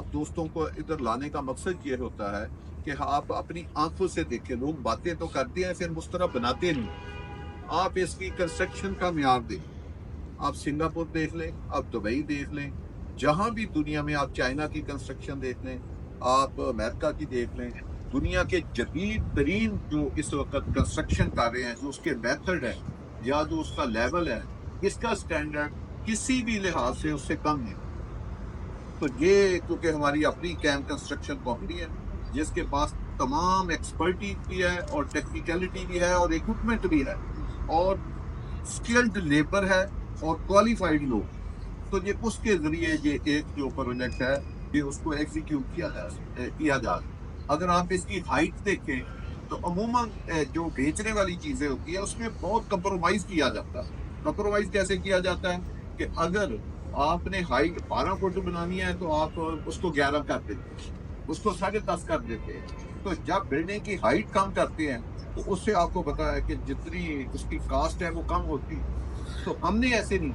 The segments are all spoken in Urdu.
آپ دوستوں کو ادھر لانے کا مقصد یہ ہوتا ہے کہ آپ اپنی آنکھوں سے دیکھیں. لوگ باتیں تو کرتے ہیں پھر اس طرح بناتے نہیں. آپ اس کی کنسٹرکشن کا معیار دیکھیں. آپ سنگاپور دیکھ لیں, آپ دبئی دیکھ لیں, جہاں بھی دنیا میں آپ چائنا کی کنسٹرکشن دیکھ لیں, آپ امریکہ کی دیکھ لیں. دنیا کے جدید ترین جو اس وقت کنسٹرکشن کر رہے ہیں, جو اس کے میتھڈ ہے یا جو اس کا لیول ہے, اس کا سٹینڈرڈ کسی بھی لحاظ سے اس سے کم نہیں. تو یہ کیونکہ ہماری اپنی کیم کنسٹرکشن کمپنی ہے جس کے پاس تمام ایکسپرٹیز بھی ہے اور ٹیکنیکلٹی بھی ہے اور اکوپمنٹ بھی ہے اور اسکلڈ لیبر ہے اور کوالیفائڈ لوگ, تو یہ اس کے ذریعے یہ ایک جو پروجیکٹ ہے یہ اس کو ایگزیکیوٹ کیا جا. اگر آپ اس کی ہائٹ دیکھیں تو عموماً جو بیچنے والی چیزیں ہوتی ہیں اس میں بہت کمپرومائز کیا جاتا ہے. کمپرومائز کیسے کیا جاتا ہے کہ اگر آپ نے ہائٹ 12 فٹ بنانی ہے تو آپ اس کو 11 کر دیتے, اس کو 10.5 کر دیتے. تو جب بلڈنگ کی ہائٹ کم کرتے ہیں تو اس سے آپ کو پتا ہے کہ جتنی اس کی کاسٹ ہے وہ کم ہوتی. تو ہم نے ایسے نہیں.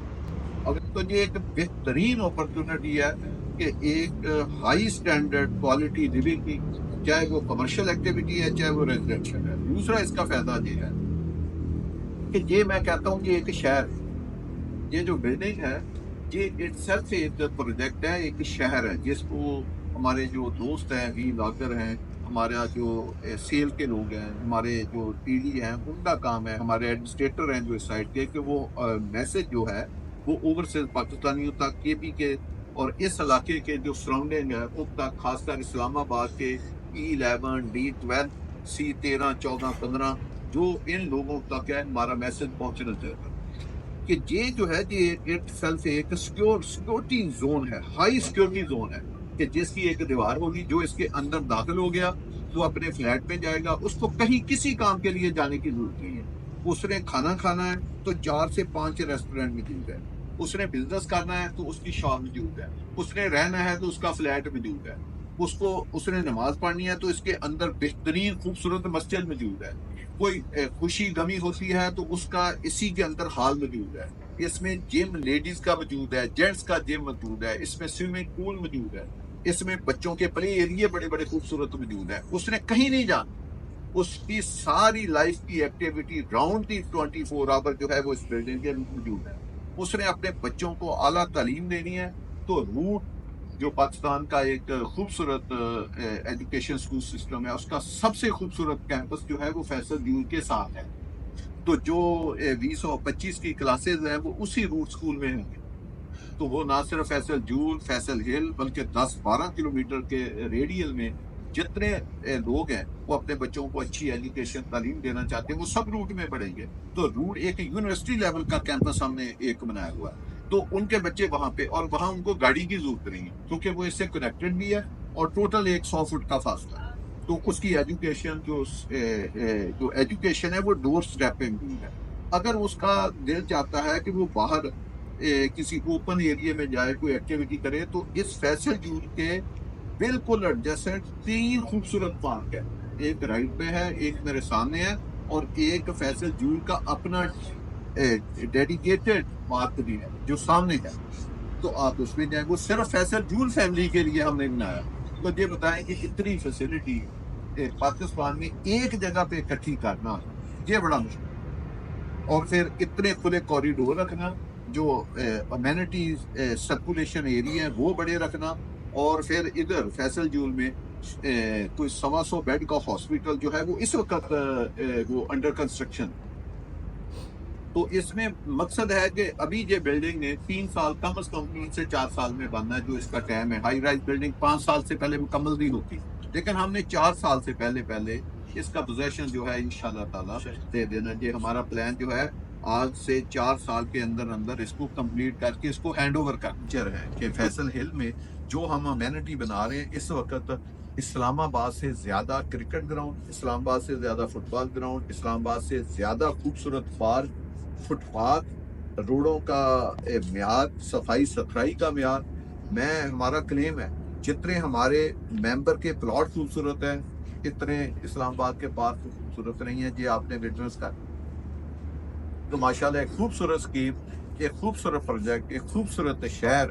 اب تو یہ ایک بہترین اپرچونٹی ہے کہ ایک ہائی اسٹینڈرڈ کوالٹی لیونگ کی, چاہے وہ کمرشل ایکٹیویٹی ہے چاہے وہ ریزیڈینشل ہے. دوسرا اس کا فائدہ یہ ہے کہ یہ میں کہتا ہوں یہ ایک شہر ہے. یہ جو بلڈنگ ہے یہ اٹ سیلف ایک پروجیکٹ ہے, ایک شہر ہے جس کو ہمارے جو دوست ہیں, وی لاگر ہیں, ہمارا جو سیل کے لوگ ہیں, ہمارے جو ٹی ڈی ہیں, ان کا کام ہے, ہمارے ایڈمنسٹریٹر ہیں جو اس سائٹ کے, کہ وہ میسج جو ہے وہ اوورسیز پاکستانیوں تک, کے پی کے اور اس علاقے کے جو سراؤنڈنگ ہے ان تک, خاص کر اسلام آباد کے E11, D12, C13, 14, 15, جو ان لوگوں تک ہے ہمارا میسج پہنچنا چاہتا ہے کہ یہ جو ہے یہ ایک سیلف ایک سیکورٹی زون ہے, ہائی سیکورٹی زون ہے, کہ جس کی ایک دیوار ہوگی, جو اس کے اندر داخل ہو گیا وہ اپنے فلیٹ میں جائے گا, اس کو کہیں کسی کام کے لیے جانے کی ضرورت نہیں ہے. اس نے کھانا کھانا ہے تو 4 سے 5 ریسٹورینٹ موجود ہے, اس نے بزنس کرنا ہے تو اس کی شاپ موجود ہے, اس نے رہنا ہے تو اس کا فلیٹ موجود ہے, اس نے نماز پڑھنی ہے تو اس کے اندر بہترین خوبصورت مسجد موجود ہے, کوئی خوشی غمی ہوتی ہے تو اس کا اسی کے اندر حال موجود ہے. اس میں جم لیڈیز کا موجود ہے, جینٹس کا جم موجود ہے, اس میں سوئمنگ پول موجود ہے, اس میں بچوں کے پلے ایریے بڑے بڑے خوبصورت موجود ہے. اس نے کہیں نہیں جانا, اس کی ساری لائف کی ایکٹیویٹی راؤنڈ دی 24 آور جو ہے وہ اس بلڈنگ کے موجود ہے. اس نے اپنے بچوں کو اعلیٰ تعلیم دینی ہے تو روٹ جو پاکستان کا ایک خوبصورت ایجوکیشن سکول سسٹم ہے, اس کا سب سے خوبصورت کیمپس جو ہے وہ فیصل جیول کے ساتھ ہے. تو جو 2025 کی کلاسز ہیں وہ اسی روٹ سکول میں ہوں گے. تو وہ نہ صرف فیصل جول, فیصل ہل, بلکہ 10-12 کلومیٹر کے ریڈیل میں جتنے لوگ ہیں وہ اپنے بچوں کو اچھی ایجوکیشن تعلیم دینا چاہتے ہیں وہ سب روٹ میں پڑھیں گے. تو روٹ ایک یونیورسٹی لیول کا کیمپس ہم نے ایک بنایا ہوا ہے, تو ان کے بچے وہاں پہ, اور وہاں ان کو گاڑی کی ضرورت نہیں ہے کیونکہ وہ اس سے کنیکٹڈ بھی ہے اور ٹوٹل ایک 100 فٹ کا فاصلہ ہے. تو اس کی ایجوکیشن جو ایجوکیشن ہے وہ ڈور سٹیپ پہ بھی ہے. اگر اس کا دل چاہتا ہے کہ وہ باہر کسی اوپن ایریا میں جائے, کوئی ایکٹیویٹی کرے, تو اس فیصل جول کے بالکل ایڈجسنٹ 3 خوبصورت پارک ہے. ایک رائٹ پہ ہے, ایک میرے سامنے ہے, اور ایک فیصل جول کا اپنا ڈیڈیکیٹڈ پارک بھی ہے جو سامنے ہے. تو آپ اس میں جائیں, وہ صرف فیصل جول فیملی کے لیے ہم نے بنایا. تو یہ بتائیں کہ اتنی فیسلٹی پاکستان میں ایک جگہ پہ اکٹھی کرنا یہ بڑا مشکل, اور پھر اتنے کھلے کوریڈور رکھنا, جو امینٹیز سرکولیشن ایریا ہیں وہ بڑے رکھنا, اور پھر ادھر فیصل جول میں کوئی 125 بیڈ کا ہاسپٹل جو ہے وہ اس وقت وہ انڈر کنسٹرکشن. تو اس میں مقصد ہے کہ ابھی یہ بلڈنگ نے 3 سال کم از کم 3 سے 4 سال میں بننا ہے جو اس کا ٹائم ہے. ہائی رائز بلڈنگ 5 سال سے پہلے مکمل نہیں ہوتی, لیکن ہم نے 4 سال سے پہلے اس کا پوزیشن جو ہے انشاءاللہ تعالی دے دینا. یہ ہمارا پلان جو ہے آج سے 4 سال کے اندر اس کو کمپلیٹ کر کے اس کو ہینڈ اوور کرنا ہے. کہ فیصل ہل میں جو ہم امینٹی بنا رہے ہیں اس وقت اسلام آباد سے زیادہ کرکٹ گراؤنڈ, اسلام آباد سے زیادہ فٹ بال گراؤنڈ, اسلام آباد سے زیادہ خوبصورت پارک, فٹ پاتھ, روڈوں کا معیار, صفائی ستھرائی کا معیار. ہمارا کلیم ہے جتنے ہمارے ممبر کے پلاٹ خوبصورت ہیں اتنے اسلام آباد کے پارک خوبصورت نہیں ہیں. یہ آپ نے وٹنس کر. تو ماشاءاللہ ایک خوبصورت اسکیم, ایک خوبصورت پروجیکٹ, ایک خوبصورت شہر